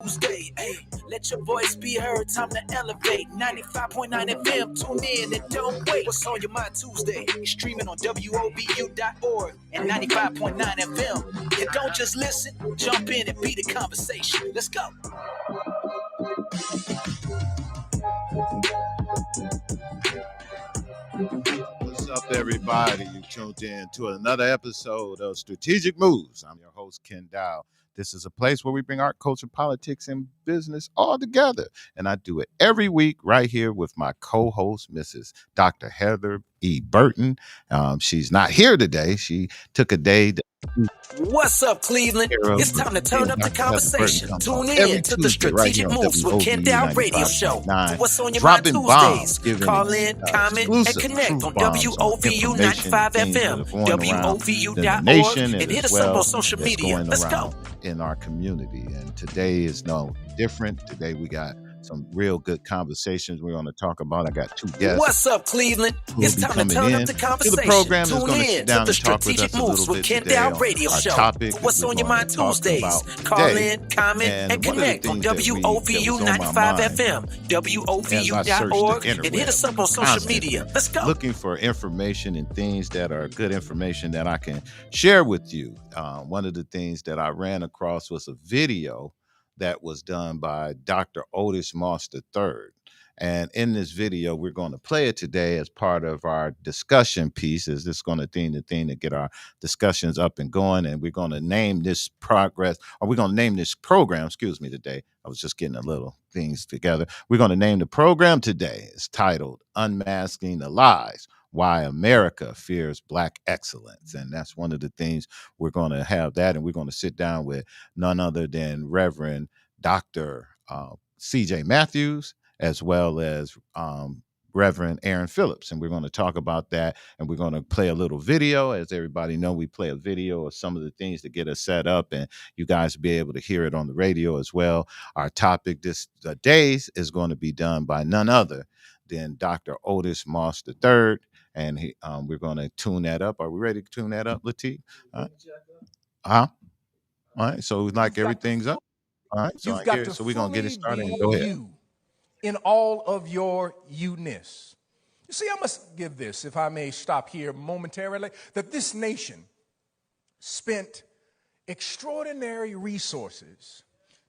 Tuesday, hey, let your voice be heard, time to elevate. 95.9 FM, tune in and don't wait. What's on your mind Tuesday? It's streaming on WOVU.org and 95.9 FM. And don't just listen, jump in and be the conversation. Let's go. What's up, everybody? You tuned in to another episode of Strategic Moves. I'm your host, Kenn Dr. This is a place where we bring art, culture, politics, and business all together. And I do it every week right here with my co-host, Mrs. Dr. Heather E. Burton. She's not here today. She took a day to... What's up, Cleveland? It's time to turn up the conversation. Tune in to the Strategic Moves with Kenn Dr. Radio Show. What's on your mind Tuesdays? Call in, comment, and connect on WOVU 95 FM, WOVU.org, and hit us up on social media. Let's go. In our community, and today is no different. Today we got some real good conversations we're going to talk about. I got two guests. What's up, Cleveland? It's time to turn up the conversation. The program Tune in to the Strategic Moves with Kenn Dr. Radio Show. What's on your mind Tuesdays? Call in, comment, and connect on WOVU 95 FM, WOVU.org, and hit us up on social media. Let's go. Looking for information and things that are good information that I can share with you. One of the things that I ran across was a video that was done by Dr. Otis Moss III. And in this video, we're going to play it today as part of our discussion piece. Is this going to theme the thing to get our discussions up and going? And we're going to name this program today. I was just getting a little things together. We're going to name the program today. It's titled Unmasking the Lies, Why America Fears Black Excellence. And that's one of the things we're going to have that. And we're going to sit down with none other than Reverend Dr. C.J. Matthews, as well as Reverend Aaron Phillips. And we're going to talk about that. And we're going to play a little video. As everybody know, we play a video of some of the things to get us set up. And you guys will be able to hear it on the radio as well. Our topic this days is going to be done by none other than Dr. Otis Moss III. And we're going to tune that up. Are we ready to tune that up, Latif? All right. So like everything's up. All right. So we're going to get it started. Go ahead. In all of your you-ness. You see, I must give this, if I may stop here momentarily, that this nation spent extraordinary resources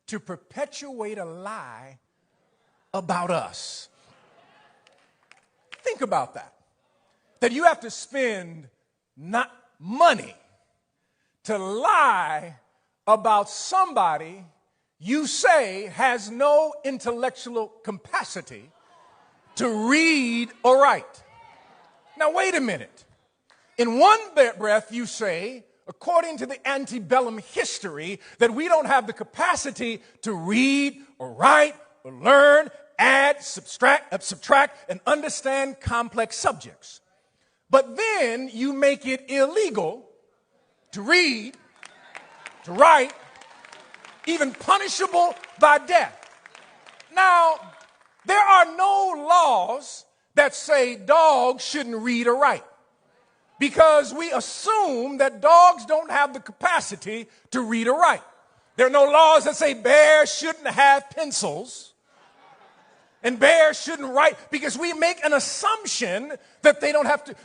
to perpetuate a lie about us. Think about that. That you have to spend not money to lie about somebody you say has no intellectual capacity to read or write. Now, wait a minute. In one breath, you say, according to the antebellum history, that we don't have the capacity to read or write or learn, add, subtract, and understand complex subjects. But then you make it illegal to read, to write, even punishable by death. Now, there are no laws that say dogs shouldn't read or write, because we assume that dogs don't have the capacity to read or write. There are no laws that say bears shouldn't have pencils and bears shouldn't write, because we make an assumption that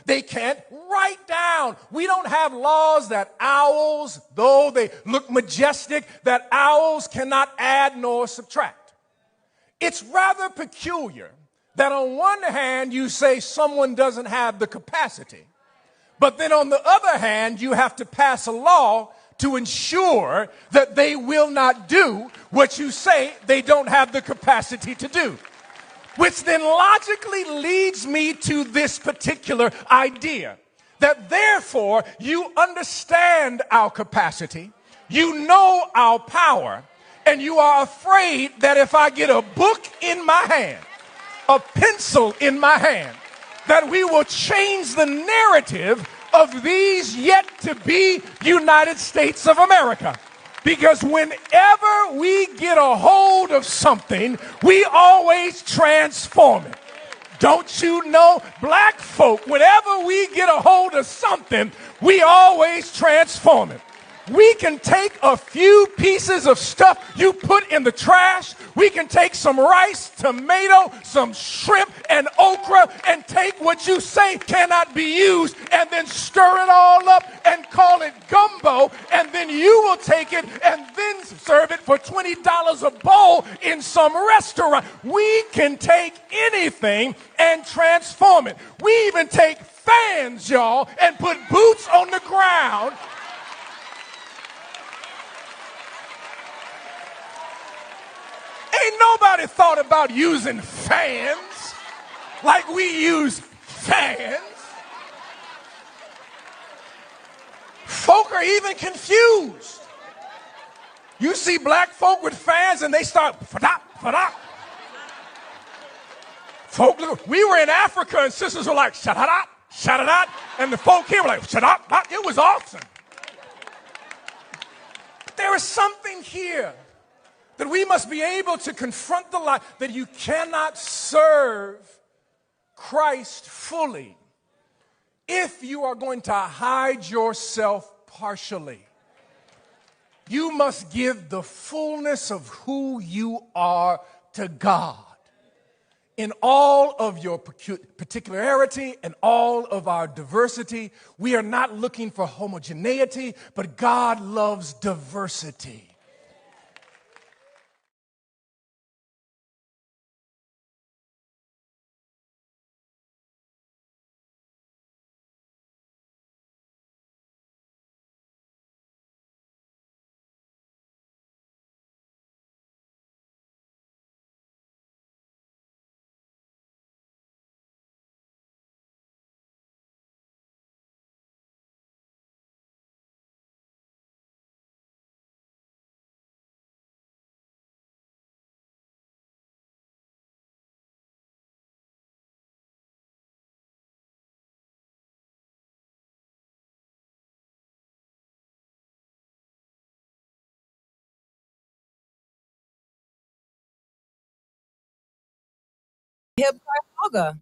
they can't write down. We don't have laws that owls, though they look majestic, that owls cannot add nor subtract. It's rather peculiar that on one hand you say someone doesn't have the capacity, but then on the other hand you have to pass a law to ensure that they will not do what you say they don't have the capacity to do. Which then logically leads me to this particular idea, that therefore you understand our capacity, you know our power, and you are afraid that if I get a book in my hand, a pencil in my hand, that we will change the narrative of these yet to be United States of America. Because whenever we get a hold of something, we always transform it. Don't you know, black folk, whenever we get a hold of something, we always transform it. We can take a few pieces of stuff you put in the trash. We can take some rice, tomato, some shrimp, and okra, and take what you say cannot be used, and then stir it all up and call it gumbo, and then you will take it and then serve it for $20 a bowl in some restaurant. We can take anything and transform it. We even take fans, y'all, and put boots on the ground. Ain't nobody thought about using fans like we use fans. Folk are even confused. You see black folk with fans and they start fa-dop, fa-dop. Folk, we were in Africa and sisters were like, shut-a-dop, shut-a-dop. And the folk here were like, shut-up. It was awesome. There is something here that we must be able to confront the lie that you cannot serve Christ fully if you are going to hide yourself partially. You must give the fullness of who you are to God in all of your particularity and all of our diversity. We are not looking for homogeneity, but God loves diversity. Hip hop blogger.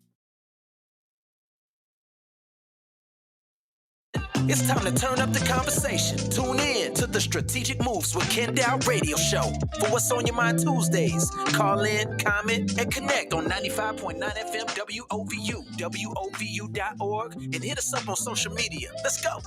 It's time to turn up the conversation. Tune in to the Strategic Moves with Kenn and Dr radio show. For What's on Your Mind Tuesdays, call in, comment, and connect on 95.9 FM WOVU, WOVU.org, and hit us up on social media. Let's go.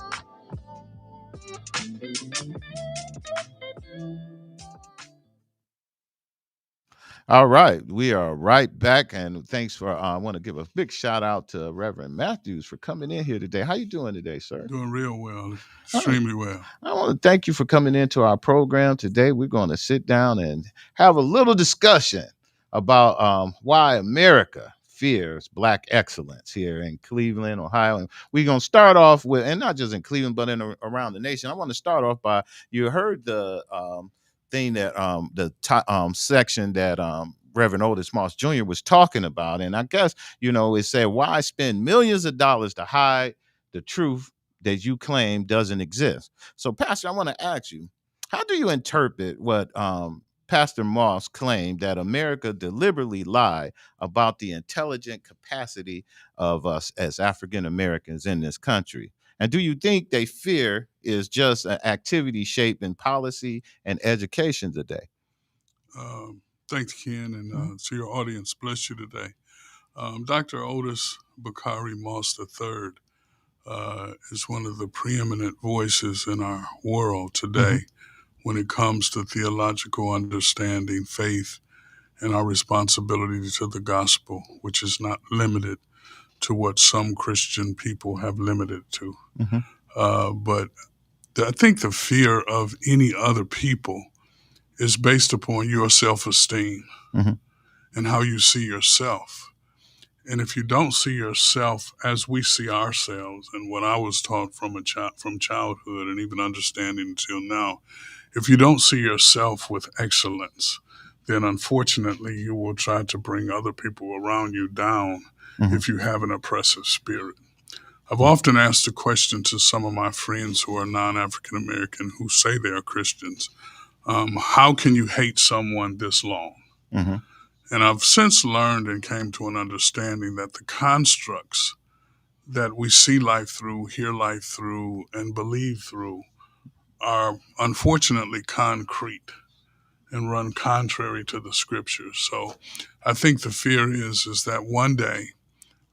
All right, we are right back, and thanks for. I want to give a big shout out to Reverend Matthews for coming in here today. How you doing today, sir? Doing real well, extremely well. I want to thank you for coming into our program today. We're going to sit down and have a little discussion about why America fears Black excellence here in Cleveland, Ohio. And we're going to start off with, and not just in Cleveland, but around the nation. I want to start off by, you heard the thing that section that Reverend Otis Moss Jr. was talking about. And I guess, it said, why spend millions of dollars to hide the truth that you claim doesn't exist? So, Pastor, I want to ask you, how do you interpret what Pastor Moss claimed, that America deliberately lied about the intelligent capacity of us as African Americans in this country? And do you think they fear is just an activity shaping policy and education today? Thanks, Ken, and to your audience, bless you today. Dr. Otis Bakari Moss III is one of the preeminent voices in our world today when it comes to theological understanding, faith, and our responsibility to the gospel, which is not limited to what some Christian people have limited to. But I think the fear of any other people is based upon your self-esteem and how you see yourself. And if you don't see yourself as we see ourselves, and what I was taught from childhood and even understanding until now, if you don't see yourself with excellence, then unfortunately you will try to bring other people around you down if you have an oppressive spirit. I've often asked the question to some of my friends who are non-African American who say they are Christians, how can you hate someone this long? And I've since learned and came to an understanding that the constructs that we see life through, hear life through, and believe through are unfortunately concrete and run contrary to the scriptures. So I think the fear is that one day,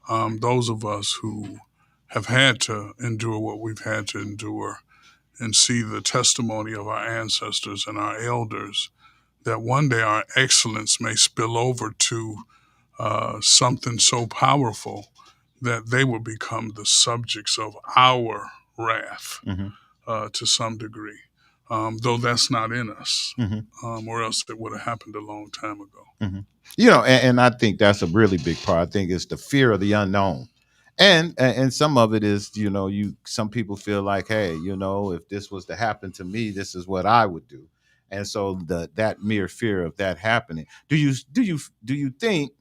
those of us who have had to endure what we've had to endure and see the testimony of our ancestors and our elders, that one day our excellence may spill over to something so powerful that they will become the subjects of our wrath to some degree, though that's not in us, or else it would have happened a long time ago. You know, and I think that's a really big part. I think it's the fear of the unknown. And some of it is, you know, some people feel like, hey, you know, if this was to happen to me, this is what I would do. And so that mere fear of that happening. Do you think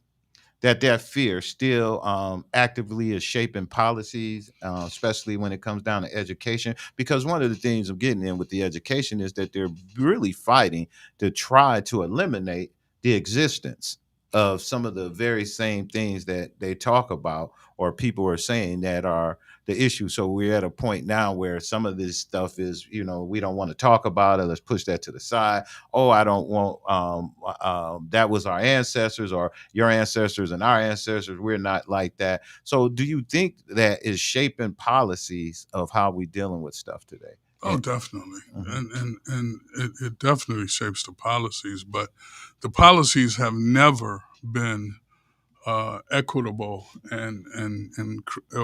that fear still actively is shaping policies, especially when it comes down to education? Because one of the things I'm getting in with the education is that they're really fighting to try to eliminate the existence of some of the very same things that they talk about or people are saying that are the issue. So we're at a point now where some of this stuff is, you know, we don't want to talk about it. Let's push that to the side. Oh, I don't want that was our ancestors or your ancestors and our ancestors. We're not like that. So do you think that is shaping policies of how we're dealing with stuff today? Oh, definitely. And it definitely shapes the policies, but the policies have never been equitable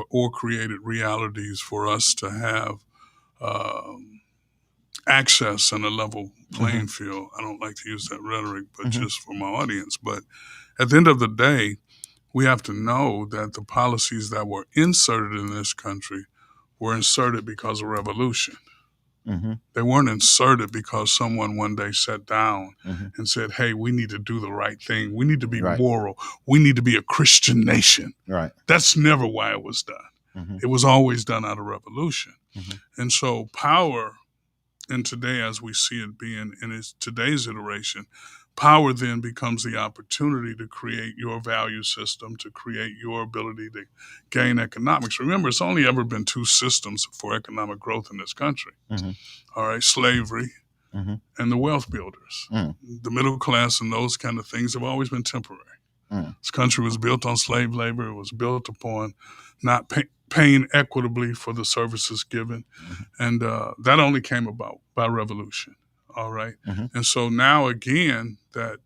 or created realities for us to have access and a level playing field. I don't like to use that rhetoric, but just for my audience. But at the end of the day, we have to know that the policies that were inserted in this country were inserted because of revolution. They weren't inserted because someone one day sat down and said, hey, we need to do the right thing. We need to be moral. We need to be a Christian nation. Right. That's never why it was done. It was always done out of revolution. And so power, and today as we see it being in today's iteration, power then becomes the opportunity to create your value system, to create your ability to gain economics. Remember, it's only ever been two systems for economic growth in this country. All right, slavery and the wealth builders. The middle class and those kind of things have always been temporary. This country was built on slave labor. It was built upon not paying equitably for the services given. And that only came about by revolution. All right. And so now again, that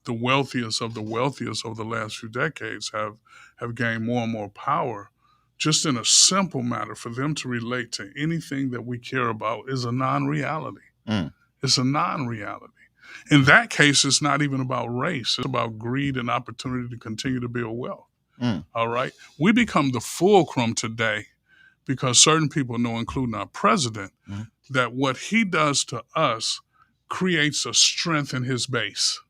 the wealthiest of the wealthiest over the last few decades have gained more and more power, just in a simple matter. For them to relate to anything that we care about is a non-reality. It's a non-reality. In that case, it's not even about race. It's about greed and opportunity to continue to build wealth. All right. We become the fulcrum today because certain people know, including our president, that what he does to us creates a strength in his base.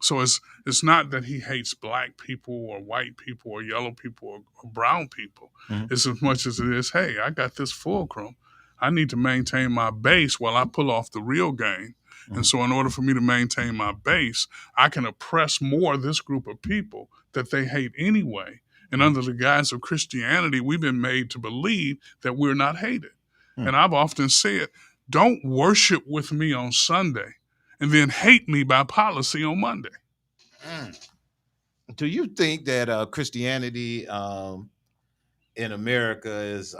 So it's not that he hates black people or white people or yellow people or brown people. It's as much as it is, hey, I got this fulcrum. I need to maintain my base while I pull off the real game. And so in order for me to maintain my base, I can oppress more this group of people that they hate anyway. And under the guise of Christianity, we've been made to believe that we're not hated. And I've often said, don't worship with me on Sunday and then hate me by policy on Monday. Do you think that Christianity in America is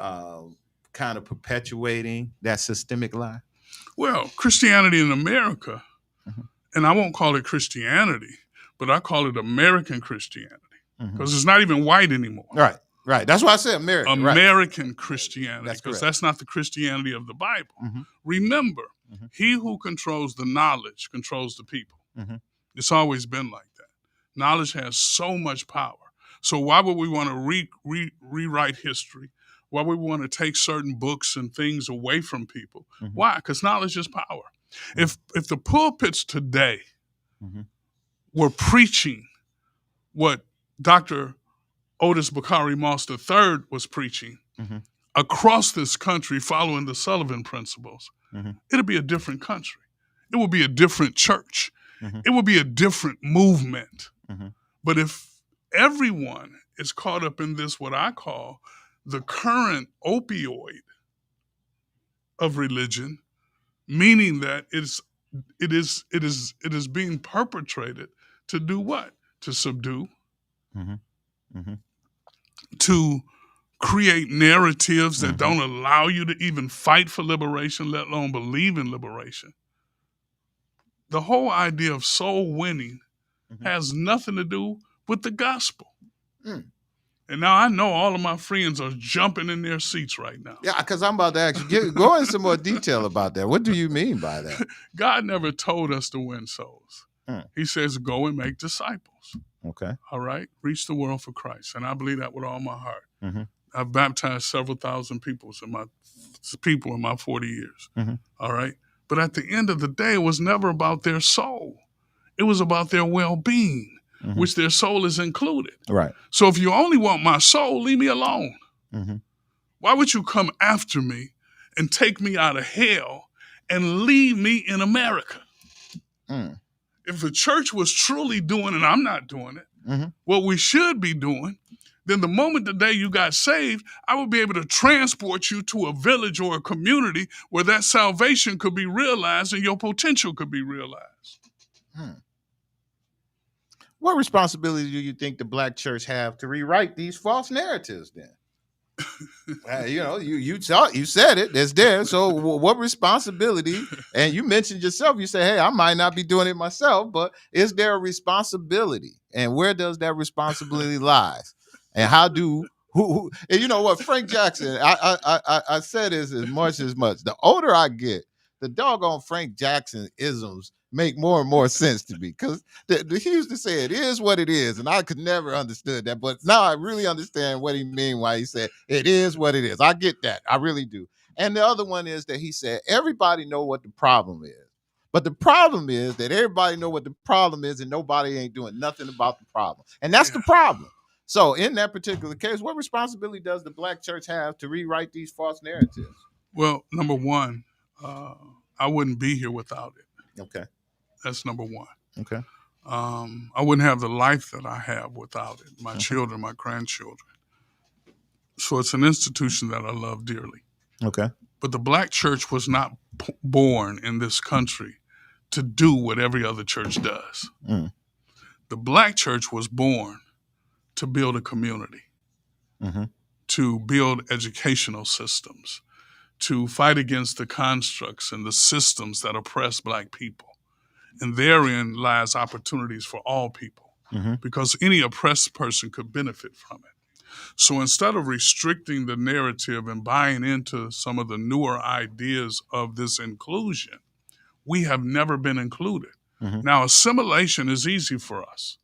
kind of perpetuating that systemic lie? Well, Christianity in America, and I won't call it Christianity, but I call it American Christianity because it's not even white anymore. Right. That's why I said American. American Christianity, because that's not the Christianity of the Bible. Remember, he who controls the knowledge controls the people. It's always been like that. Knowledge has so much power. So why would we want to rewrite history? Why would we want to take certain books and things away from people? Why? Because knowledge is power. If the pulpits today were preaching what Dr. Otis Bakari Moss III was preaching across this country following the Sullivan principles, it'll be a different country. It will be a different church. It will be a different movement. But if everyone is caught up in this, what I call the current opioid of religion, meaning that it is being perpetrated to do what? To subdue, to create narratives that don't allow you to even fight for liberation, let alone believe in liberation. The whole idea of soul winning has nothing to do with the gospel. And now I know all of my friends are jumping in their seats right now. Yeah, because I'm about to ask you, go into some more detail about that. What do you mean by that? God never told us to win souls. He says, go and make disciples. Okay. All right? Reach the world for Christ. And I believe that with all my heart. I've baptized several thousand people in my 40 years. All right? But at the end of the day, it was never about their soul. It was about their well-being, which their soul is included. Right. So if you only want my soul, leave me alone. Why would you come after me and take me out of hell and leave me in America? If the church was truly doing, and I'm not doing it, what we should be doing, then the moment the day you got saved, I would be able to transport you to a village or a community where that salvation could be realized and your potential could be realized. What responsibility do you think the Black church have to rewrite these false narratives then? You said it, it's there. So what responsibility? And you mentioned yourself, you say, hey, I might not be doing it myself, but is there a responsibility? And where does that responsibility lie? And how do who and you know what, Frank Jackson, I said this as much. The older I get, the doggone Frank Jackson isms make more and more sense to me, because he used to say it is what it is, and I could never understood that, but now I really understand what he mean why he said it is what it is. I get that, I really do. And the other one is that he said everybody know what the problem is, but the problem is that everybody know what the problem is and nobody ain't doing nothing about the problem, and that's the problem. So in that particular case, what responsibility does the Black church have to rewrite these false narratives? Well, number one, I wouldn't be here without it. Okay. That's number one. Okay. I wouldn't have the life that I have without it, my children, my grandchildren. So it's an institution that I love dearly. Okay. But the Black church was not born in this country to do what every other church does. The Black church was born to build a community, to build educational systems, to fight against the constructs and the systems that oppress Black people. And therein lies opportunities for all people, because any oppressed person could benefit from it. So instead of restricting the narrative and buying into some of the newer ideas of this inclusion, we have never been included. Now, assimilation is easy for us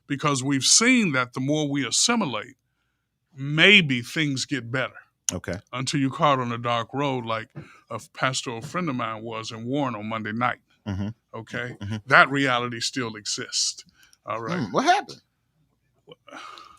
because we've seen that the more we assimilate, maybe things get better. Okay. Until you're caught on a dark road like a pastoral friend of mine was in Warren on Monday night. Okay? That reality still exists. All right. What happened?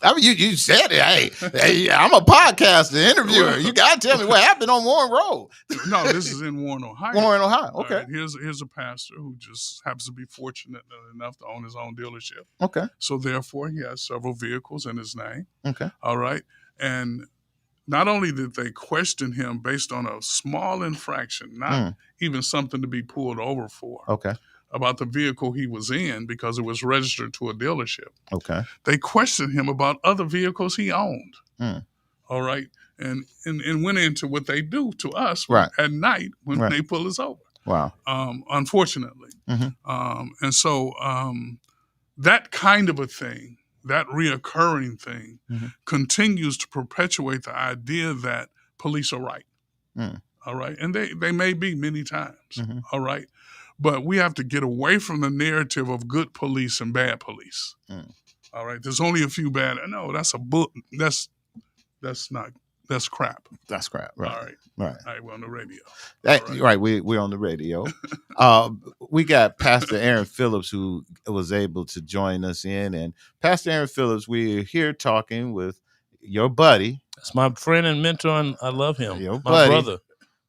I mean, you said it. Hey, I'm a podcaster, interviewer. You got to tell me what happened on Warren Road. No, this is in Warren, Ohio. Warren, Ohio. Okay. Right. Here's a pastor who just happens to be fortunate enough to own his own dealership. Okay. So therefore, he has several vehicles in his name. Okay. All right. And not only did they question him based on a small infraction, not even something to be pulled over for. Okay. About the vehicle he was in because it was registered to a dealership. Okay. They questioned him about other vehicles he owned. All right. And went into what they do to us at night when they pull us over. Wow. Unfortunately. And so that kind of a thing, that reoccurring thing, continues to perpetuate the idea that police are right. All right. And they may be many times. All right. But we have to get away from the narrative of good police and bad police. All right. There's only a few bad. No, that's a book. That's crap. That's crap. Right. All right. Right. All right. We're on the radio. Right. We're on the radio. We got Pastor Aaron Phillips, who was able to join us in. And Pastor Aaron Phillips, we're here talking with your buddy. That's my friend and mentor, and I love him. Your my brother.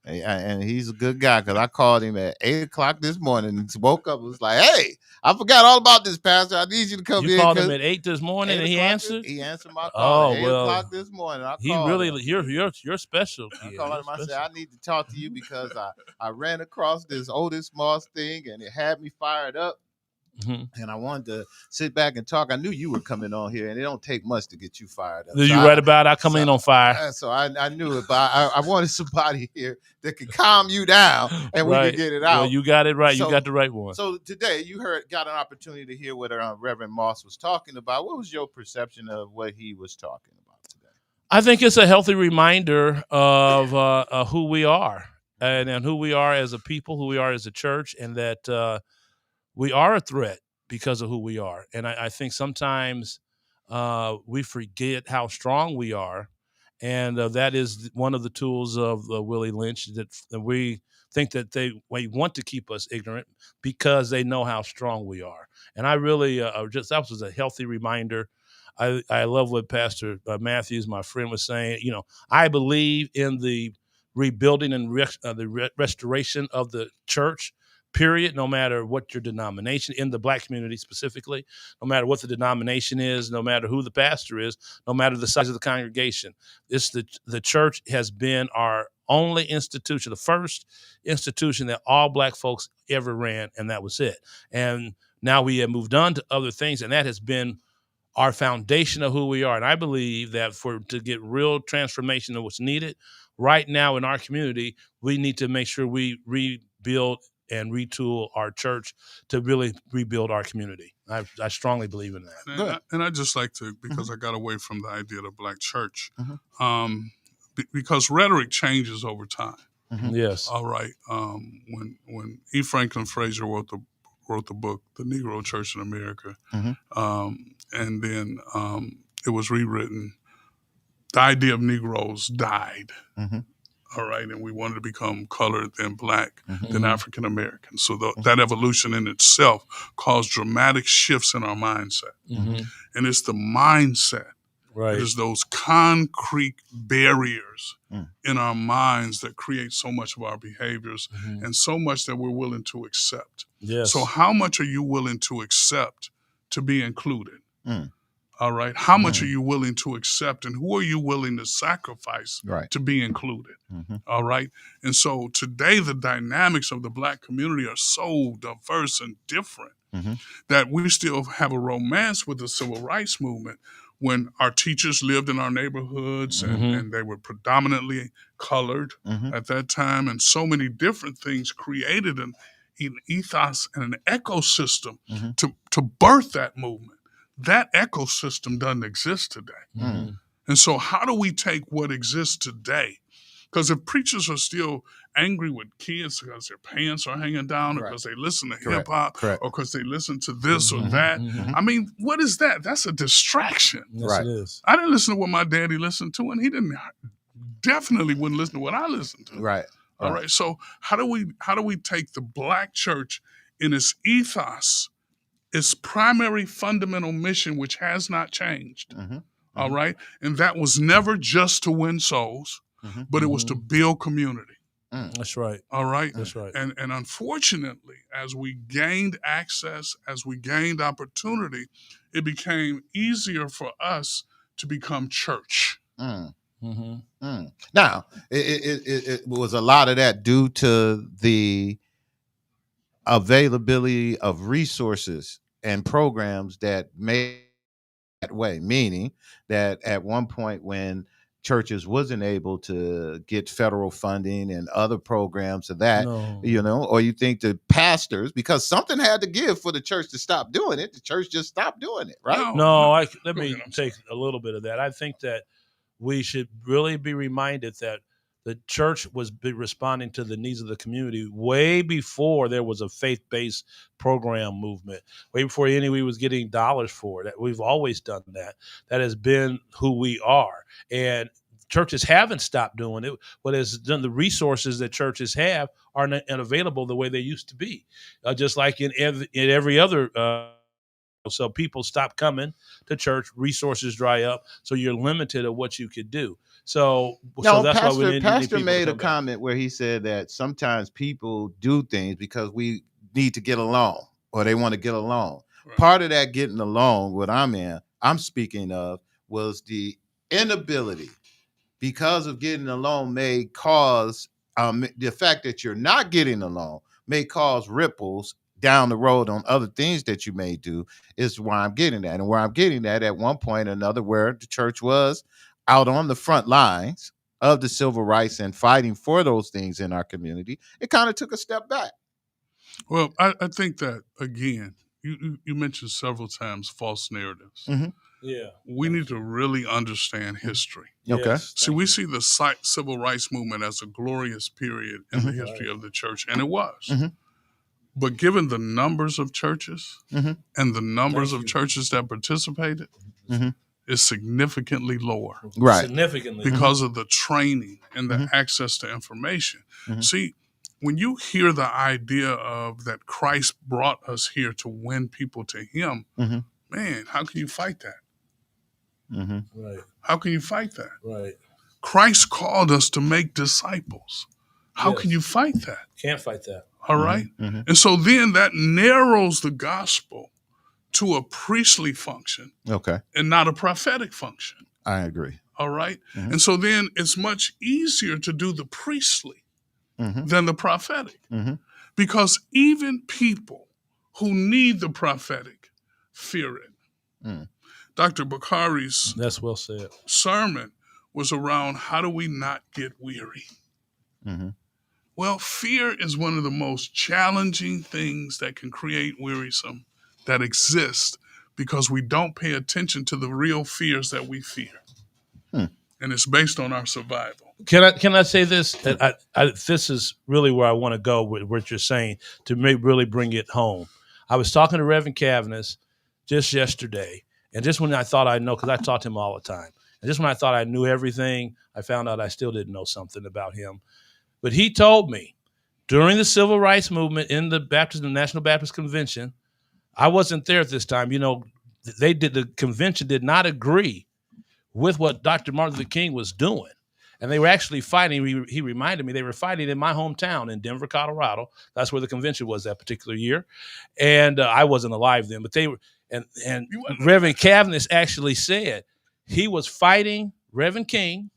And he's a good guy because I called him at 8:00 this morning and woke up and was like, "Hey, I forgot all about this, Pastor. I need you to come in." You called him at 8 this morning and he answered? He answered my call at 8:00 well, this morning. I he called really him. you're special. I called him. I said, "I need to talk to you because I ran across this Otis Moss thing and it had me fired up." Mm-hmm. And I wanted to sit back and talk. I knew you were coming on here, and it don't take much to get you fired up. You right about I come in on fire. So I knew it, but I wanted somebody here that could calm you down, and we could get it out. Well, you got it right. You got the right one. So today you got an opportunity to hear what Reverend Moss was talking about. What was your perception of what he was talking about today? I think it's a healthy reminder of who we are and who we are as a people, who we are as a church, and that we are a threat because of who we are. And I think sometimes we forget how strong we are. And that is one of the tools of Willie Lynch, that we think that they want to keep us ignorant because they know how strong we are. And I really that was a healthy reminder. I love what Pastor Matthews, my friend, was saying. I believe in the rebuilding and the restoration of the church, period, no matter what your denomination, in the Black community specifically, no matter what the denomination is, no matter who the pastor is, no matter the size of the congregation. The church has been our only institution, the first institution that all Black folks ever ran, and that was it. And now we have moved on to other things, and that has been our foundation of who we are. And I believe that to get real transformation of what's needed right now in our community, we need to make sure we rebuild and retool our church to really rebuild our community. I strongly believe in that. And I just like to, because I got away from the idea of the Black church, because rhetoric changes over time. Yes. All right. When E. Franklin Frazier wrote the book, The Negro Church in America, and then it was rewritten, the idea of Negroes died. All right, and we wanted to become colored, then Black, then African American. So that evolution in itself caused dramatic shifts in our mindset. And it's the mindset. Right. It is those concrete barriers in our minds that create so much of our behaviors and so much that we're willing to accept. Yes. So how much are you willing to accept to be included? All right. How much are you willing to accept, and who are you willing to sacrifice to be included? All right. And so today, the dynamics of the Black community are so diverse and different that we still have a romance with the civil rights movement when our teachers lived in our neighborhoods and they were predominantly colored at that time. And so many different things created an ethos and an ecosystem to birth that movement. That ecosystem doesn't exist today. And so how do we take what exists today? Because if preachers are still angry with kids because their pants are hanging down or because they listen to hip hop or because they listen to this or that, I mean, what is that? That's a distraction. Yes, it is. I didn't listen to what my daddy listened to, and he definitely wouldn't listen to what I listened to. Right. All right. So how do we take the Black church in its ethos, its primary fundamental mission, which has not changed, all right? And that was never just to win souls, but it was to build community. That's right. All right? That's right. And unfortunately, as we gained access, as we gained opportunity, it became easier for us to become church. Now, it was a lot of that due to the availability of resources and programs that made that way, meaning that at one point when churches wasn't able to get federal funding and other programs of that, or you think the pastors, because something had to give for the church to stop doing it, the church just stopped doing it, right? Let me take a little bit of that. I think that we should really be reminded that the church was responding to the needs of the community way before there was a faith-based program movement, way before anyone was getting dollars for it. We've always done that. That has been who we are. And churches haven't stopped doing it. What has done, the resources that churches have are not available the way they used to be, just like in every other so people stop coming to church, resources dry up, so you're limited of what you could do. So that's why we need Pastor people made to a come back. comment where he said that sometimes people do things because we need to get along or they want to get along. Right. Part of that getting along, what I'm speaking of, was the inability, because of getting along may cause the fact that you're not getting along may cause ripples down the road on other things that you may do, is why I'm getting that. And where I'm getting that, at one point or another, where the church was out on the front lines of the civil rights and fighting for those things in our community, it kind of took a step back. Well, I think that, again, you mentioned several times false narratives. Mm-hmm. Yeah. We need to really understand history. Okay. Yes, See, we see the civil rights movement as a glorious period in the history of the church, and it was. Mm-hmm. But given the numbers of churches Mm-hmm. and the numbers of churches that participated, Mm-hmm. is significantly lower. Right. Significantly. Because of the training and the Mm-hmm. access to information. Mm-hmm. See, when you hear the idea of that Christ brought us here to win people to him, Mm-hmm. man, how can you fight that? Mm-hmm. Right. How can you fight that? Right. Christ called us to make disciples. How Yes. can you fight that? Can't fight that. All right? Mm-hmm. And so then that narrows the gospel to a priestly function, Okay. and not a prophetic function. I agree. All right? Mm-hmm. And so then it's much easier to do the priestly Mm-hmm. than the prophetic. Mm-hmm. Because even people who need the prophetic fear it. Mm. Dr. Bakari's That's well said. sermon was around how do we not get weary? Mm-hmm. Well, fear is one of the most challenging things that can create wearisome that exist, because we don't pay attention to the real fears that we fear. And it's based on our survival. Can I say this? This is really where I want to go with what you're saying to really bring it home. I was talking to Reverend Cavness just yesterday, and just when I thought I know, because I talk to him all the time, and just when I thought I knew everything, I found out I still didn't know something about him. But he told me during the civil rights movement in the National Baptist Convention, I wasn't there at this time. The convention did not agree with what Dr. Martin Luther King was doing. And they were actually fighting. He reminded me they were fighting in my hometown in Denver, Colorado. That's where the convention was that particular year. And I wasn't alive then, but they were. And Reverend Cavness actually said he was fighting Reverend King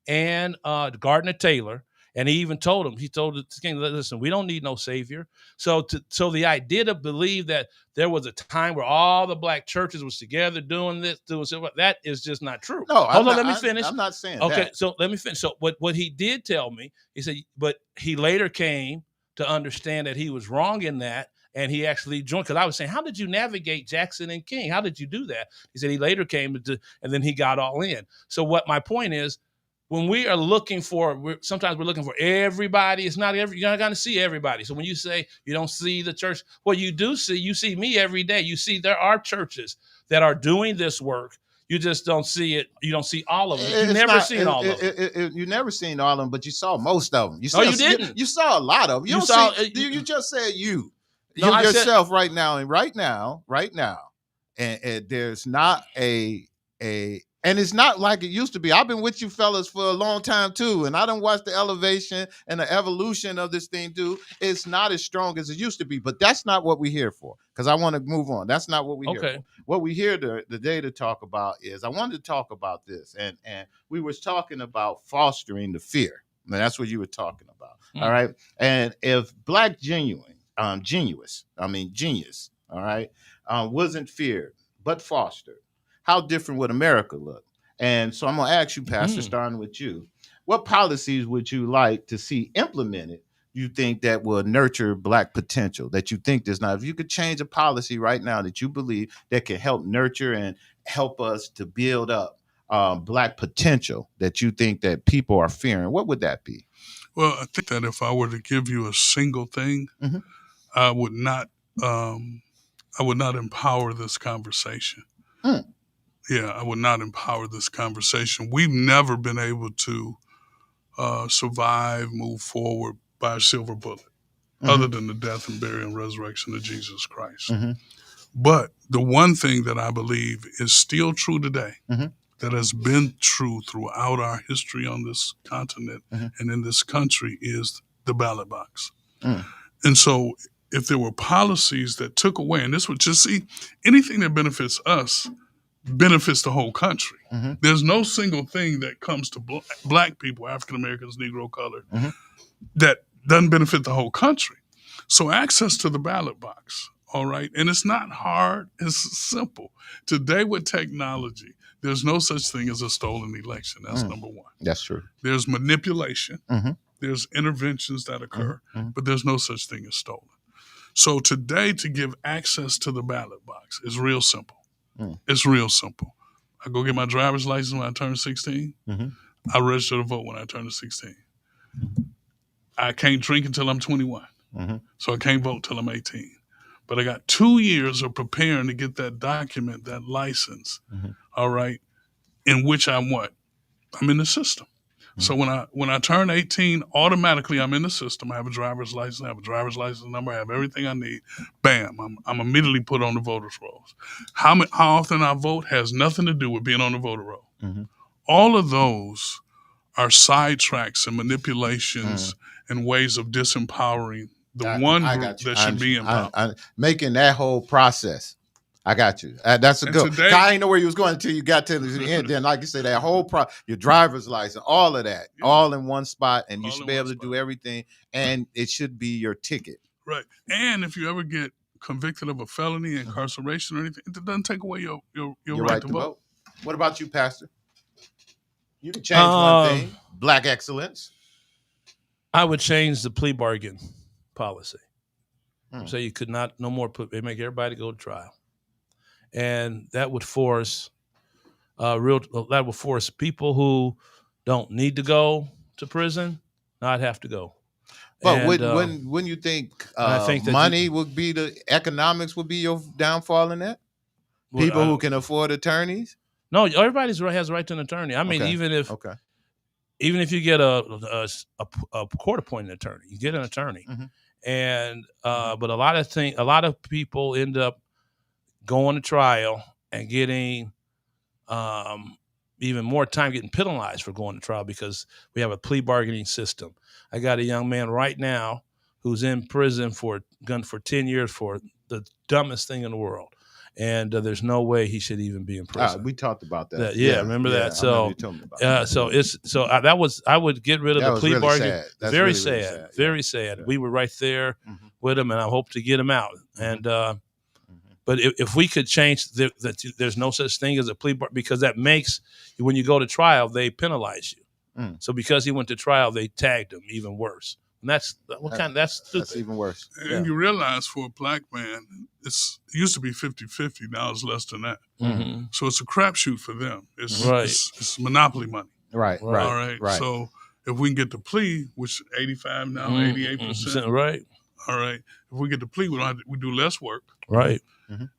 and Gardner Taylor. And he even told him, the king, listen, we don't need no savior. So the idea to believe that there was a time where all the black churches was together doing this, that is just not true. No, let me finish. I'm not saying okay, that. so let me finish. So what he did tell me, he said, but he later came to understand that he was wrong in that. And he actually joined, because I was saying, how did you navigate Jackson and King? How did you do that? He said he later came and then he got all in. So what my point is, when we are looking sometimes we're looking for everybody. It's not you're not going to see everybody. So when you say you don't see the church, well, you do see. You see me every day. You see there are churches that are doing this work. You just don't see it. You don't see all of them. You've never seen all of them. You never seen all of them, but you saw most of them. You didn't. You saw a lot of them. You just said you yourself right now, and there's not a. And it's not like it used to be. I've been with you fellas for a long time too, and I done watched the elevation and the evolution of this thing too. It's not as strong as it used to be, but that's not what we're here for, because I want to move on. That's not what we're here for. What we're here the day to talk about is, I wanted to talk about this, and we was talking about fostering the fear. And that's what you were talking about, all right? And if black genius, all right, wasn't feared, but fostered, how different would America look? And so I'm going to ask you, Pastor, starting with you, what policies would you like to see implemented, you think, that will nurture black potential, that you think there's not? If you could change a policy right now that you believe that can help nurture and help us to build up black potential that you think that people are fearing, what would that be? Well, I think that if I were to give you a single thing, I would not empower this conversation. Yeah, I would not empower this conversation. We've never been able to survive, move forward by a silver bullet, other than the death and burial and resurrection of Jesus Christ. But the one thing that I believe is still true today, that has been true throughout our history on this continent and in this country is the ballot box. And so if there were policies that took away, and this would just see anything that benefits us benefits the whole country. There's no single thing that comes to black people, African Americans, Negro, colored, that doesn't benefit the whole country. So access to the ballot box, all right? And it's not hard, it's simple. Today with technology, there's no such thing as a stolen election. That's number one. That's true. There's manipulation. There's interventions that occur, but there's no such thing as stolen. So today to give access to the ballot box is real simple. It's real simple. I go get my driver's license when I turn 16. I register to vote when I turn 16. I can't drink until I'm 21. So I can't vote till I'm 18. But I got 2 years of preparing to get that document, that license, all right, in which I'm what? I'm in the system. So when I turn 18, automatically I'm in the system. I have a driver's license, I have a driver's license number, I have everything I need. Bam, I'm immediately put on the voters' rolls. How often I vote has nothing to do with being on the voter roll. All of those are sidetracks and manipulations and ways of disempowering the one group that should be empowered. Making that whole process. I got you. That's a good. I didn't know where you was going until you got to the end. Then, like you said, that whole your driver's license, all of that, all in one spot, and you should be able to do everything, and it should be your ticket. Right. And if you ever get convicted of a felony, incarceration, or anything, it doesn't take away your right to vote. What about you, Pastor? You can change one thing. Black excellence. I would change the plea bargain policy. So you could not no more they make everybody go to trial. And that would force people who don't need to go to prison not have to go. But when you think, I think money would be economics would be your downfall in that? People who can afford attorneys? No, everybody has a right to an attorney. I mean, even if you get a court-appointed attorney, you get an attorney, and but a lot of people end up going to trial and getting even more time getting penalized for going to trial because we have a plea bargaining system. I got a young man right now who's in prison for 10 years for the dumbest thing in the world. And there's no way he should even be in prison. We talked about that. Remember that. So, I would get rid of the plea bargain. Very sad. Very sad. Yeah. We were right there with him, and I hope to get him out. And but if we could change that, there's no such thing as a plea bargain because that makes when you go to trial, they penalize you. So because he went to trial, they tagged him even worse. And that's stupid. That's even worse. And you realize for a black man, it used to be 50-50. Now it's less than that. So it's a crapshoot for them. It's monopoly money. Right. All right. So if we can get the plea, which 85 now, 88%. Right. All right. If we get the plea, we do less work. Right.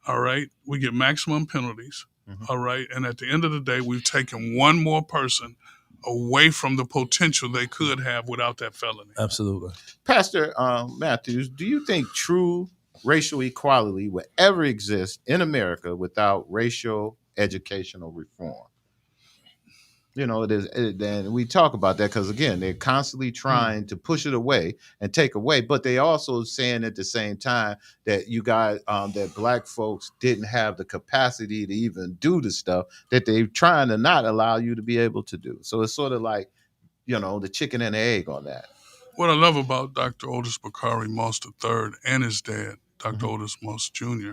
All right. We get maximum penalties. All right. And at the end of the day, we've taken one more person away from the potential they could have without that felony. Absolutely. Pastor Matthews, do you think true racial equality would ever exist in America without racial educational reform? You know, and we talk about that because, again, they're constantly trying to push it away and take away, but they also saying at the same time that you guys, that black folks didn't have the capacity to even do the stuff that they're trying to not allow you to be able to do. So it's sort of like, you know, the chicken and the egg on that. What I love about Dr. Otis Bakari Moss III and his dad, Dr. Otis Moss Jr.,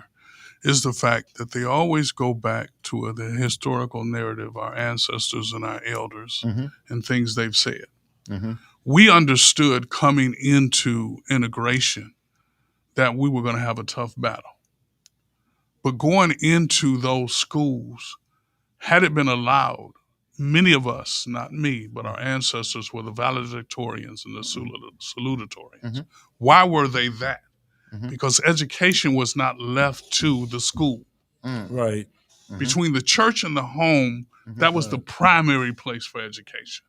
is the fact that they always go back to the historical narrative, our ancestors and our elders, and things they've said. We understood coming into integration that we were going to have a tough battle. But going into those schools, had it been allowed, many of us, not me, but our ancestors were the valedictorians and the salutatorians. Why were they that? Because education was not left to the school. Right. Between the church and the home, that was the primary place for education.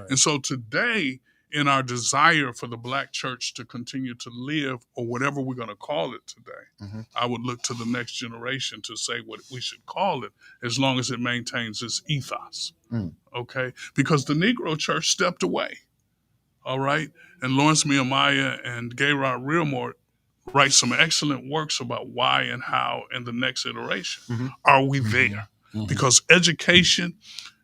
And so today, in our desire for the Black church to continue to live, or whatever we're going to call it today, I would look to the next generation to say what we should call it, as long as it maintains its ethos. Okay? Because the Negro church stepped away. All right? And Lawrence Nehemiah and Gayrod Realmore write some excellent works about why and how in the next iteration are we there. Because education,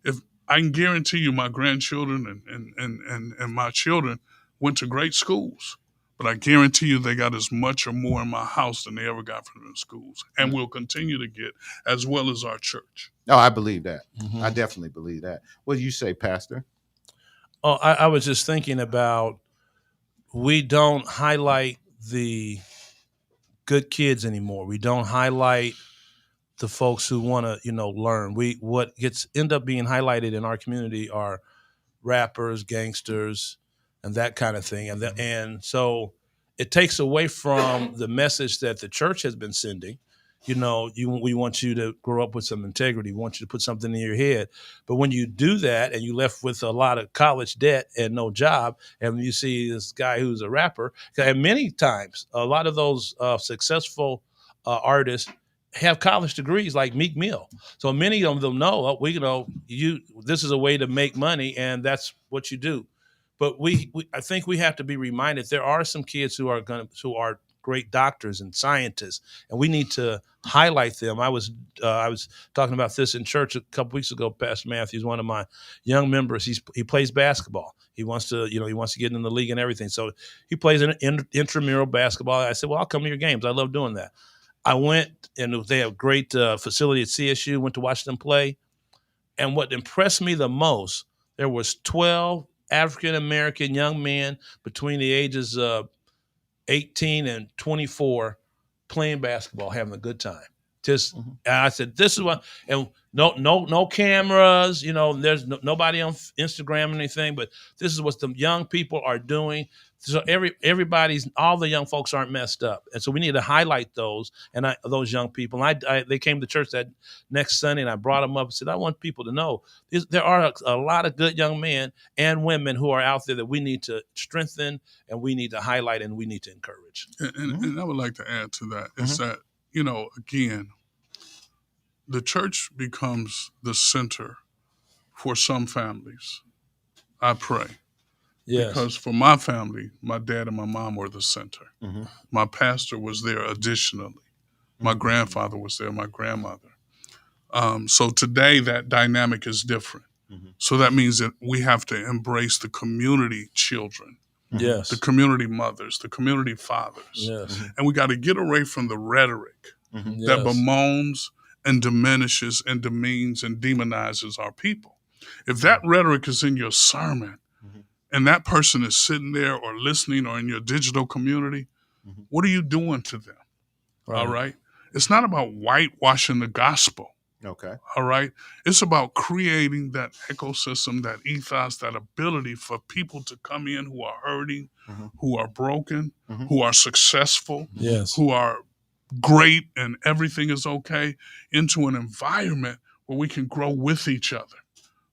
if I can guarantee you my grandchildren and my children went to great schools, but I guarantee you they got as much or more in my house than they ever got from the schools, and will continue to get, as well as our church. Oh, I believe that. I definitely believe that. What do you say, Pastor? Oh, I was just thinking about, we don't highlight the good kids anymore. We don't highlight the folks who want to, learn. What end up being highlighted in our community are rappers, gangsters, and that kind of thing. And so it takes away from the message that the church has been sending. We want you to grow up with some integrity. We want you to put something in your head. But when you do that and you left with a lot of college debt and no job, and you see this guy who's a rapper, and many times a lot of those successful artists have college degrees like Meek Mill. So many of them know, this is a way to make money, and that's what you do. But I think we have to be reminded there are some kids who are great doctors and scientists, and we need to highlight them. I was talking about this in church a couple weeks ago. Pastor Matthews, one of my young members, he plays basketball. He wants to get in the league and everything. So he plays intramural basketball. I said, well, I'll come to your games. I love doing that. I went, and they have great facility at CSU, went to watch them play. And what impressed me the most, there was 12 African-American young men between the ages of 18 and 24 playing basketball, having a good time. And I said, this is what, and no cameras, there's nobody on Instagram or anything, but this is what the young people are doing. So all the young folks aren't messed up. And so we need to highlight those those young people. And they came to church that next Sunday, and I brought them up and said, I want people to know there are a lot of good young men and women who are out there that we need to strengthen, and we need to highlight, and we need to encourage. And I would like to add to that is that, again, the church becomes the center for some families. I pray. Yes. Because for my family, my dad and my mom were the center. My pastor was there additionally. My grandfather was there, my grandmother. So today that dynamic is different. So that means that we have to embrace the community children. Yes. The community mothers, the community fathers. Yes. And we got to get away from the rhetoric that bemoans and diminishes and demeans and demonizes our people. If that rhetoric is in your sermon, and that person is sitting there or listening or in your digital community, what are you doing to them? Right. All right? It's not about whitewashing the gospel. Okay. All right? It's about creating that ecosystem, that ethos, that ability for people to come in who are hurting, who are broken, who are successful, who are great and everything is okay, into an environment where we can grow with each other.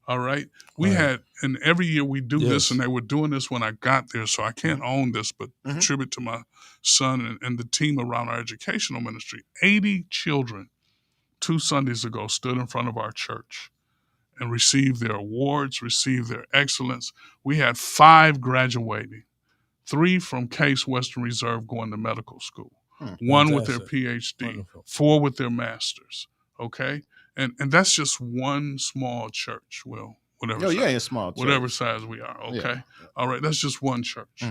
All right. We had, and every year we do this, and they were doing this when I got there, so I can't own this, but attribute to my son and the team around our educational ministry. 80 children 2 Sundays ago stood in front of our church and received their awards, received their excellence. We had 5 graduating, 3 from Case Western Reserve going to medical school, 1 with their PhD, wonderful. 4 with their masters. Okay. And that's just one small church. Well, whatever size, small church. Whatever size we are. Okay. Yeah. All right. That's just one church.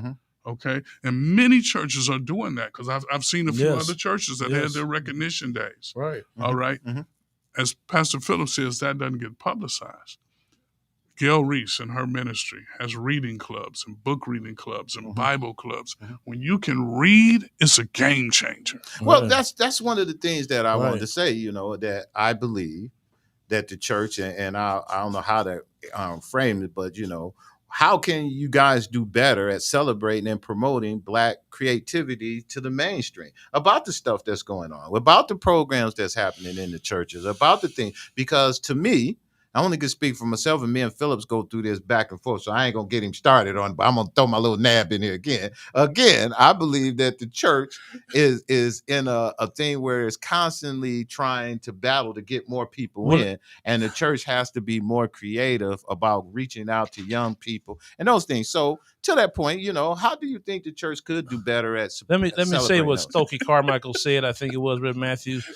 Okay. And many churches are doing that, because I've seen a few other churches that had their recognition days. Right. All right. As Pastor Phillips says, that doesn't get publicized. Gail Reese and her ministry has reading clubs and book reading clubs and Bible clubs. When you can read, it's a game changer. Well, that's one of the things that I wanted to say, that I believe that the church, and I don't know how to frame it, but, how can you guys do better at celebrating and promoting Black creativity to the mainstream about the stuff that's going on, about the programs that's happening in the churches, about the thing? Because to me, I only can speak for myself, and me and Phillips go through this back and forth, so I ain't gonna get him started on, but I'm gonna throw my little nab in here again. Again, I believe that the church is in a thing where it's constantly trying to battle to get more people in, and the church has to be more creative about reaching out to young people and those things. So to that point, how do you think the church could do better at let me say what Stokely Carmichael said. I think it was Rev Matthews.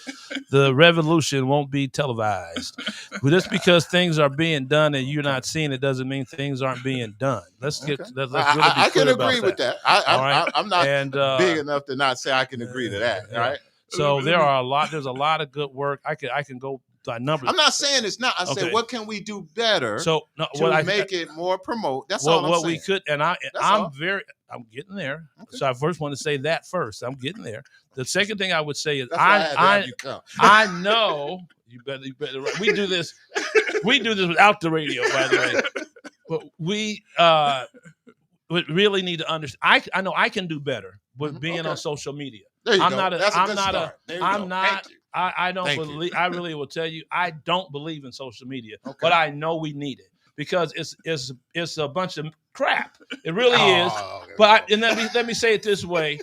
The revolution won't be televised. But just because things are being done and you're not seeing it doesn't mean things aren't being done. Let's really I can agree with that. I'm not big and, enough to not say I can agree to that. All right. So there's a lot of good work. I can go by numbers. I'm not saying it's not. I said, what can we do better? So make it more promote. That's all I'm saying. We could, and I'm getting there. Okay. So I first want to say that first. I'm getting there. The second thing I would say is I know you better. We do this without the radio, by the way. But we really need to understand. I know I can do better with being on social media. There you I'm go. not. That's a good start. I'm not. I don't Thank believe. you. I really will tell you. I don't believe in social media, but I know we need it because it's a bunch of crap. It really is. But let me say it this way.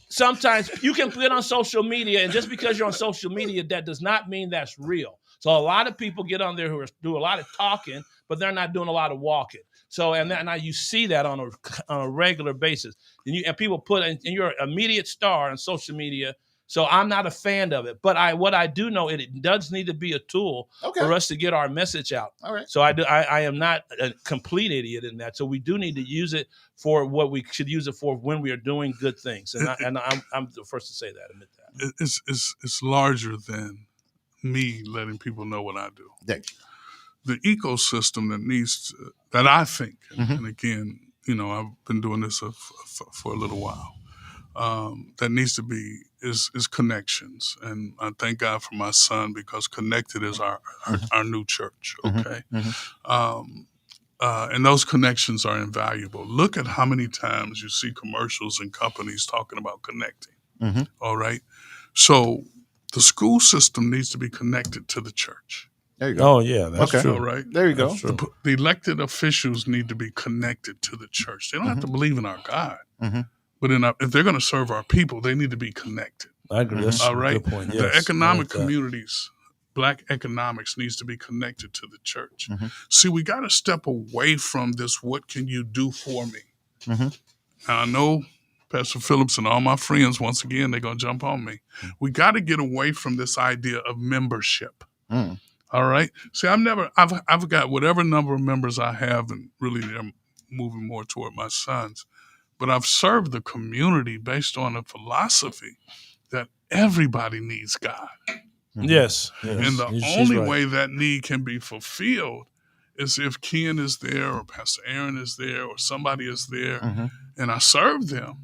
Sometimes you can get on social media, and just because you're on social media, that does not mean that's real. So a lot of people get on there who do a lot of talking, but they're not doing a lot of walking. So now you see that on a regular basis, and people put and you're an immediate star on social media. So I'm not a fan of it, but what I do know, it does need to be a tool for us to get our message out. All right. So I am not a complete idiot in that. So we do need to use it for what we should use it for when we are doing good things. And I'm the first to say that, admit that. It's larger than me letting people know what I do. Thank you. The ecosystem that I think, and again, I've been doing this for a little while. That needs to be is connections, and I thank God for my son because Connected is our new church. Okay, and those connections are invaluable. Look at how many times you see commercials and companies talking about connecting. All right, so the school system needs to be connected to the church. There you go. Oh yeah, that's true. All right, there you go. The elected officials need to be connected to the church. They don't have to believe in our God. But if they're going to serve our people, they need to be connected. I agree. That's all right. A good point. Yes. The economic communities, Black economics, needs to be connected to the church. See, we got to step away from this. What can you do for me? Now, I know Pastor Phillips and all my friends, once again, they're going to jump on me. We got to get away from this idea of membership. All right. See, I've got whatever number of members I have, and really I'm moving more toward my sons. But I've served the community based on a philosophy that everybody needs God. Yes. And the only way that need can be fulfilled is if Kenn is there or Pastor Aaron is there or somebody is there and I serve them,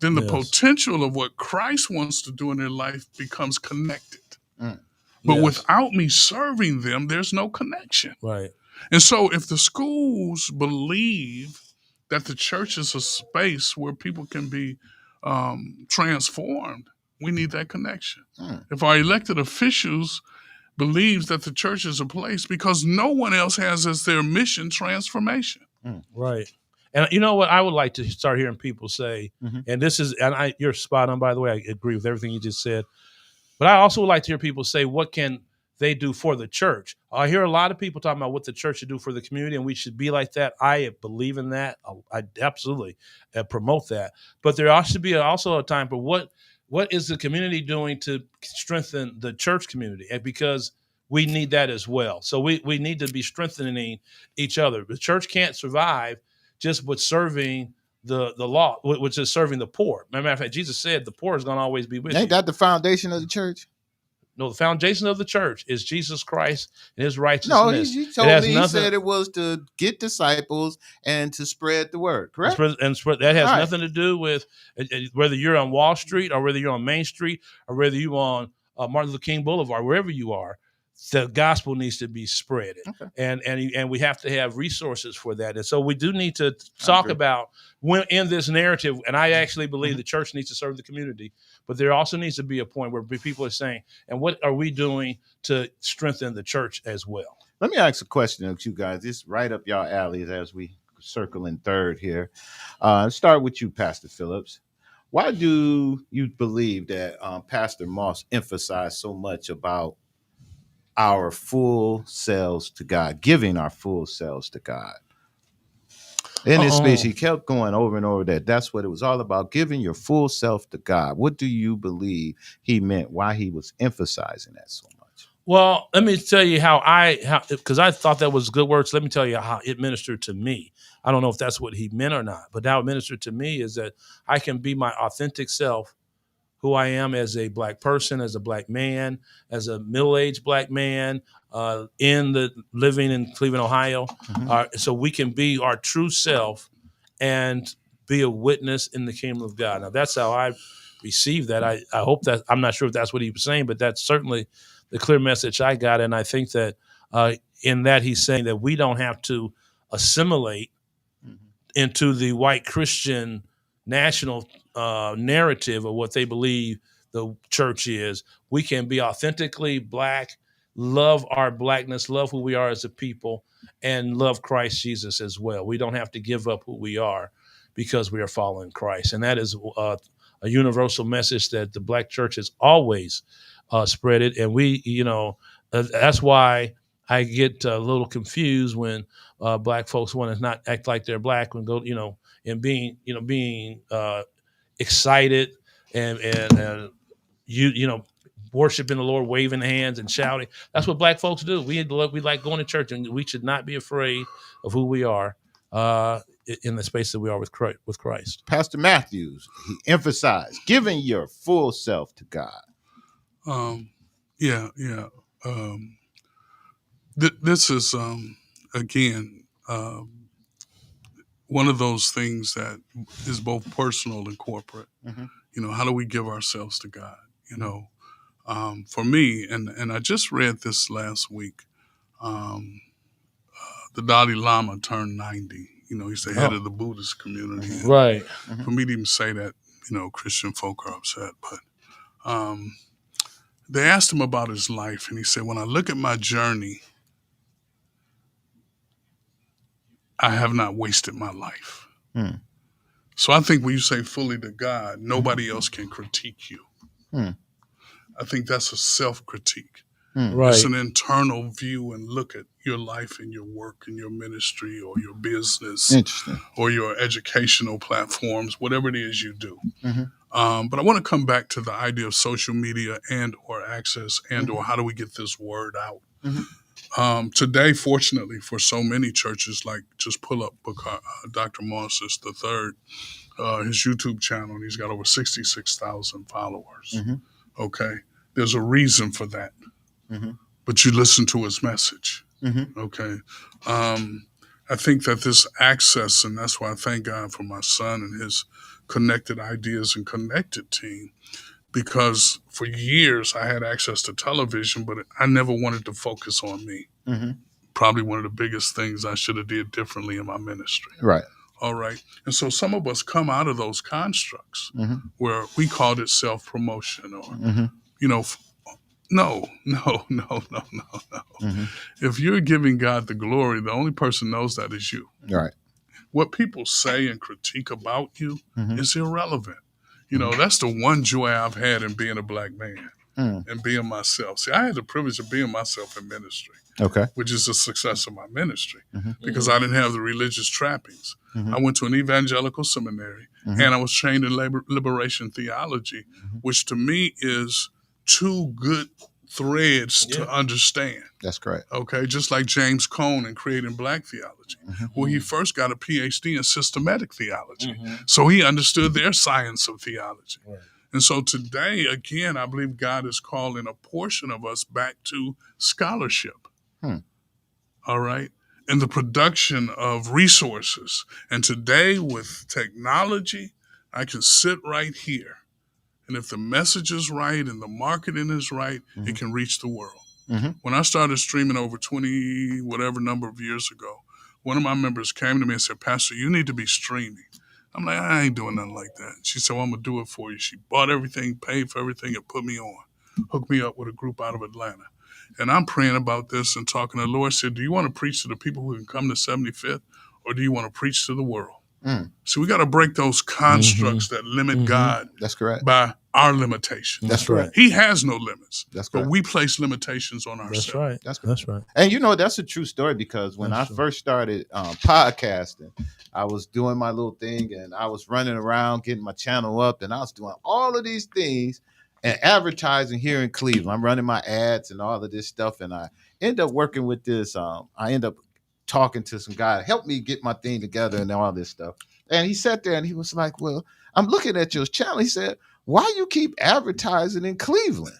then the potential of what Christ wants to do in their life becomes connected. But without me serving them, there's no connection. Right. And so if the schools believe that the church is a space where people can be transformed, we need that connection. If our elected officials believes that the church is a place, because no one else has as their mission transformation. Right. And you know what I would like to start hearing people say, and this is, and you're spot on, by the way, I agree with everything you just said, but I also would like to hear people say, what can they do for the church? I hear a lot of people talking about what the church should do for the community, and we should be like that. I believe in that. I absolutely promote that. But there should be also a time for what is the community doing to strengthen the church community? And because we need that as well. So we need to be strengthening each other. The church can't survive just with serving the law, which is serving the poor. Matter of fact, Jesus said the poor is going to always be with you. Ain't that the foundation of the church? No, the foundation of the church is Jesus Christ and his righteousness. No, he told me, he said it was to get disciples and to spread the word, correct? That has nothing to do with whether you're on Wall Street or whether you're on Main Street or whether you're on Martin Luther King Boulevard, wherever you are. The gospel needs to be spread, and we have to have resources for that. And so we do need to talk about when in this narrative. And I actually believe the church needs to serve the community, but there also needs to be a point where people are saying, "And what are we doing to strengthen the church as well?" Let me ask a question of you guys. It's right up y'all alleys as we circle in third here. Start with you, Pastor Phillips. Why do you believe that Pastor Moss emphasized so much about our full selves to God, giving our full selves to God? In this speech, he kept going over and over that that's what it was all about, giving your full self to God. What do you believe he meant, why he was emphasizing that so much? Well, let me tell you how because I thought that was good words. Let me tell you how it ministered to me. I don't know if that's what he meant or not, but how it ministered to me is that I can be my authentic self, who I am as a Black person, as a Black man, as a middle-aged Black man, living in Cleveland, Ohio. So we can be our true self and be a witness in the kingdom of God. Now, that's how I received that. I hope that, I'm not sure if that's what he was saying, but that's certainly the clear message I got. And I think that in that he's saying that we don't have to assimilate into the white Christian national narrative of what they believe the church is. We can be authentically Black, love our Blackness, love who we are as a people, and love Christ Jesus as well. We don't have to give up who we are because we are following Christ. And that is a universal message that the Black church has always spread it. And we, that's why I get a little confused when Black folks want to not act like they're Black and go, and being excited and worshiping the Lord, waving hands and shouting. That's what Black folks do. We like going to church, and we should not be afraid of who we are in the space that we are with Christ. Pastor Matthews, he emphasized giving your full self to God. This is again one of those things that is both personal and corporate. How do we give ourselves to God? For me, and I just read this last week. The Dalai Lama turned 90. He's the head of the Buddhist community. Right. For me to even say that, Christian folk are upset. But they asked him about his life, and he said, when I look at my journey, I have not wasted my life. So I think when you say fully to God, nobody else can critique you. I think that's a self-critique. Right. It's an internal view and look at your life and your work and your ministry or your business or your educational platforms, whatever it is you do. But I want to come back to the idea of social media and or access and or how do we get this word out? Today, fortunately, for so many churches, like just pull up Dr. Moss's the third, his YouTube channel, and he's got over 66,000 followers. Okay. There's a reason for that. But you listen to his message. Okay. I think that this access, and that's why I thank God for my son and his connected ideas and connected team, because for years I had access to television, but I never wanted to focus on me. Probably one of the biggest things I should have did differently in my ministry. Right. All right. And so some of us come out of those constructs where we called it self-promotion or, no. If you're giving God the glory, the only person knows that is you. Right. What people say and critique about you is irrelevant. That's the one joy I've had in being a Black man and being myself. See, I had the privilege of being myself in ministry, which is the success of my ministry because I didn't have the religious trappings. I went to an evangelical seminary and I was trained in liberation theology, which to me is two good threads to understand. That's correct. Okay, just like James Cone in creating Black theology. Well, he first got a PhD in systematic theology. So he understood their science of theology. Right. And so today, again, I believe God is calling a portion of us back to scholarship. All right? And the production of resources. And today with technology, I can sit right here. And if the message is right and the marketing is right, it can reach the world. When I started streaming over 20, whatever number of years ago, one of my members came to me and said, Pastor, you need to be streaming. I'm like, I ain't doing nothing like that. She said, well, I'm going to do it for you. She bought everything, paid for everything, and put me on. Hooked me up with a group out of Atlanta. And I'm praying about this and talking to the Lord. Said, do you want to preach to the people who can come to 75th, or do you want to preach to the world? So we got to break those constructs that limit God. That's correct. By our limitations. That's right. He has no limits. That's correct. But we place limitations on ourselves. That's right. That's right. And you know, that's a true story, because when I first started podcasting, I was doing my little thing and I was running around getting my channel up, and I was doing all of these things and advertising here in Cleveland. I'm running my ads and all of this stuff, and I end up working with this. I end up talking to some guy, help me get my thing together and all this stuff. And he sat there and he was like, well, I'm looking at your channel. He said, why you keep advertising in Cleveland?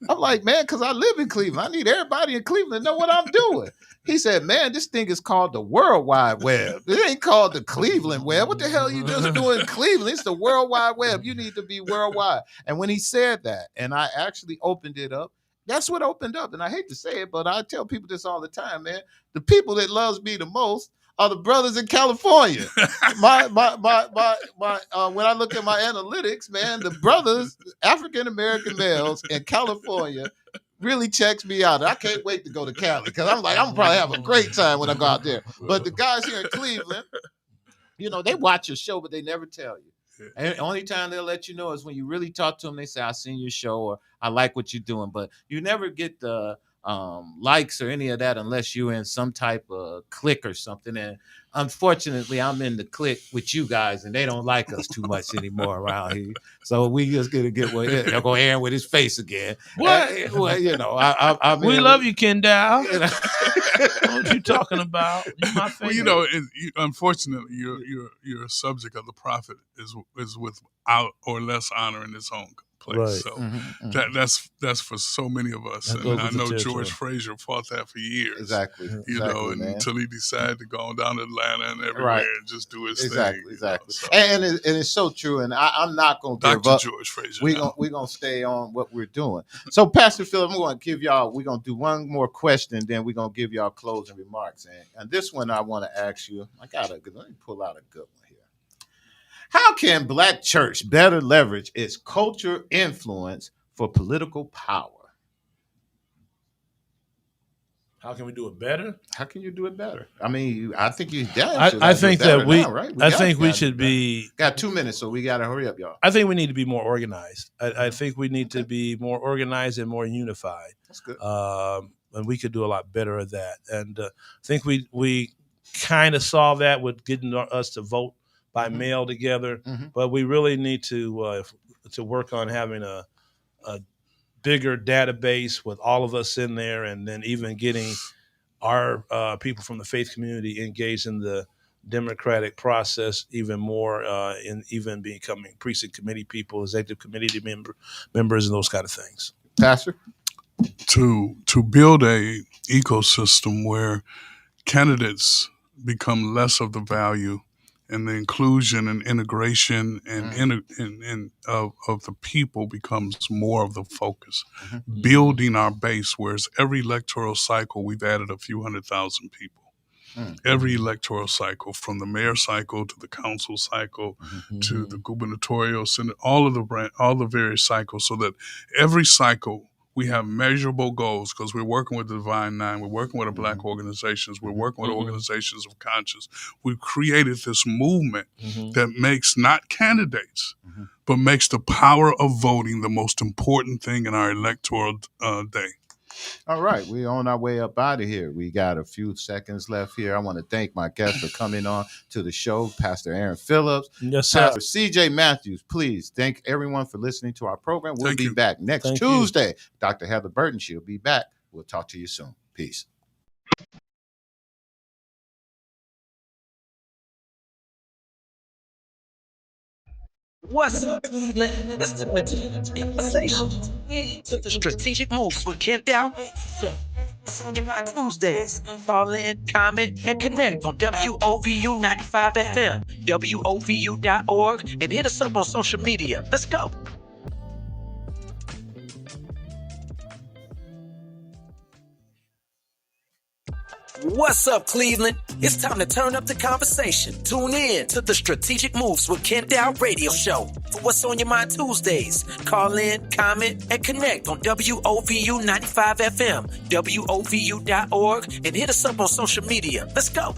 I'm like, man, because I live in Cleveland. I need everybody in Cleveland to know what I'm doing. He said, man, this thing is called the World Wide Web. It ain't called the Cleveland Web. What the hell are you just doing in Cleveland? It's the World Wide Web. You need to be worldwide. And when he said that, and I actually opened it up, that's what opened up. And I hate to say it, but I tell people this all the time, man. The people that loves me the most are the brothers in California. When I look at my analytics, man, the brothers, African-American males in California really checks me out. I can't wait to go to Cali, because I'm like, I'm probably have a great time when I go out there. But the guys here in Cleveland, you know, they watch your show, but they never tell you. And the only time they'll let you know is when you really talk to them. They say, I seen your show, or I like what you're doing. But you never get the likes or any of that unless you're in some type of clique or something. And unfortunately, I'm in the clique with you guys, and they don't like us too much anymore around here. So we just gonna get with it. They'll go Aaron with his face again. What? Well, you know, I mean, we love you, Kenn Dow. What you talking about? You're my favorite. Well, you know, unfortunately, your subject of the prophet is without or less honor in its own place. Right. So that's for so many of us. And I know George Frazier fought that for years. Exactly. You know, until he decided to go on down to Atlanta and everywhere and just do his thing. Exactly. So. And it's so true. And I'm not going to give Dr. up. George Frazier. We're going to stay on what we're doing. So, Pastor Philip, we're going to do one more question, then we're going to give y'all closing remarks. And this one I want to ask you. Let me pull out a good one here. How can Black church better leverage its culture influence for political power? How can we do it better? How can you do it better? I mean, I think you I think that we now, right? I think we should be got 2 minutes, so we got to hurry up, y'all. I think we need to be more organized. I think we need to be more organized and more unified. That's good. And we could do a lot better at that. And I think we kind of saw that with getting us to vote by mail together, but we really need to work on having a bigger database with all of us in there, and then even getting our people from the faith community engaged in the democratic process even more, in even becoming precinct committee people, executive committee members, and those kind of things. Pastor? To build a ecosystem where candidates become less of the value, and the inclusion and integration and of the people becomes more of the focus. Building our base, whereas every electoral cycle we've added a few 100,000 people. Every electoral cycle, from the mayor cycle to the council cycle to the gubernatorial senate, all the various cycles, so that every cycle we have measurable goals, because we're working with the Divine Nine, we're working with the Black organizations, we're working with organizations of conscience. We've created this movement that makes not candidates, but makes the power of voting the most important thing in our electoral day. All right, we're on our way up out of here. We got a few seconds left here. I want to thank my guests for coming on to the show, Pastor Aaron Phillips. Yes, sir. Pastor C.J. Matthews, please thank everyone for listening to our program. We'll be back next Thank Tuesday. Dr. Heather Burton, she'll be back. We'll talk to you soon. Peace. What's up? It's the conversation to the strategic moves with Kenn and Tuesdays. Call in, comment, and connect on WOVU 95 FM, WOVU.org, and hit us up on social media. Let's go. What's up, Cleveland? It's time to turn up the conversation. Tune in to the Strategic Moves with Kenn and Radio Show. For What's on Your Mind Tuesdays, call in, comment, and connect on WOVU 95 FM, WOVU.org, and hit us up on social media. Let's go.